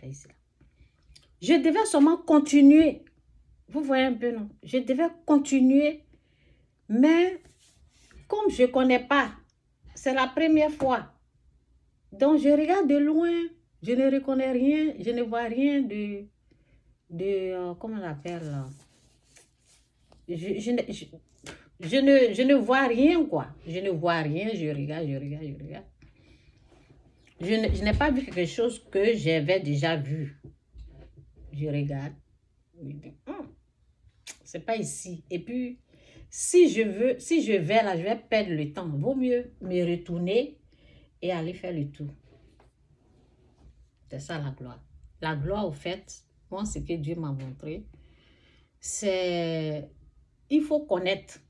ici. Là. Je devais seulement continuer. Vous voyez un peu, non? Je devais continuer. Mais comme je ne connais pas, c'est la première fois. Donc, je regarde de loin. Je ne reconnais rien. Je ne vois rien comment on l'appelle là? Je ne vois rien, quoi. Je ne vois rien. Je regarde. Je n'ai pas vu quelque chose que j'avais déjà vu. Je regarde. C'est pas ici. Et puis, si je vais là, je vais perdre le temps. Vaut mieux me retourner et aller faire le tour. C'est ça la gloire. La gloire, au fait, moi, ce que Dieu m'a montré, c'est... Il faut connaître.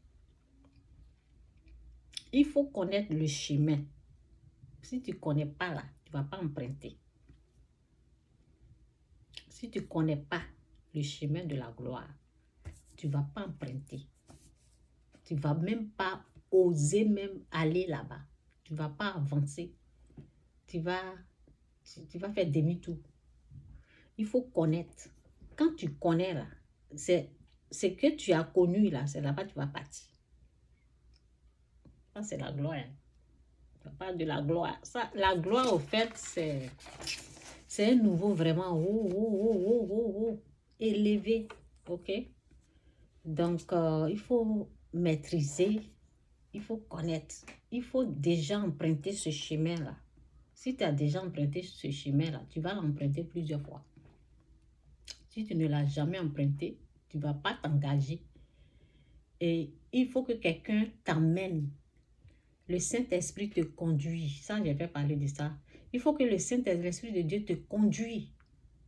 Il faut connaître le chemin. Si tu ne connais pas là, tu ne vas pas emprunter. Si tu ne connais pas le chemin de la gloire, tu ne vas pas emprunter. Tu ne vas même pas oser même aller là-bas. Tu ne vas pas avancer. Tu vas faire demi-tour. Il faut connaître. Quand tu connais là, c'est ce que tu as connu là, c'est là-bas que tu vas partir. Ça, c'est la gloire. On parle de la gloire. Ça, la gloire, au fait, c'est un nouveau vraiment élevé. OK? Donc, il faut maîtriser, il faut connaître. Il faut déjà emprunter ce chemin-là. Si tu as déjà emprunté ce chemin-là, tu vas l'emprunter plusieurs fois. Si tu ne l'as jamais emprunté, tu ne vas pas t'engager. Et il faut que quelqu'un t'emmène. Le Saint-Esprit te conduit. Ça, je vais parler de ça. Il faut que le Saint-Esprit de Dieu te conduise.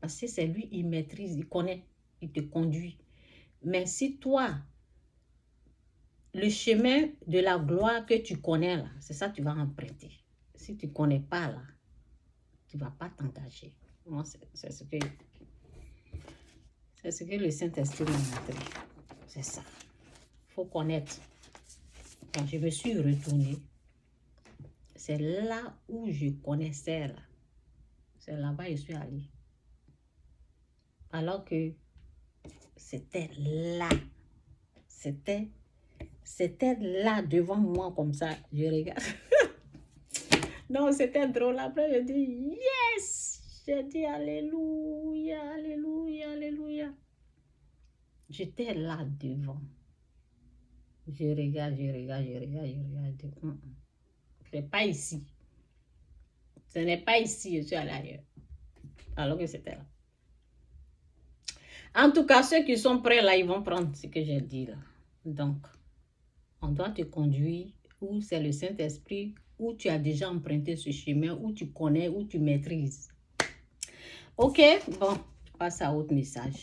Parce que c'est lui, il maîtrise, il connaît, il te conduit. Mais si toi, le chemin de la gloire que tu connais là, c'est ça que tu vas emprunter. Si tu ne connais pas là, tu ne vas pas t'engager. Moi, c'est ce que le Saint-Esprit m'a montré. C'est ça. Il faut connaître. Quand je me suis retournée, c'est là où je connaissais là. C'est là-bas que je suis allée. Alors que c'était là. C'était là devant moi comme ça. Je regarde. Non, c'était drôle. Après, je dis yes. J'ai dit alléluia, alléluia, alléluia. J'étais là devant. Je regarde. C'est pas ici. Ce n'est pas ici, je suis à l'arrière. Alors que c'était là. En tout cas, ceux qui sont prêts là, ils vont prendre ce que j'ai dit là. Donc, on doit te conduire où c'est le Saint-Esprit, où tu as déjà emprunté ce chemin, où tu connais, où tu maîtrises. Ok, bon, je passe à autre message.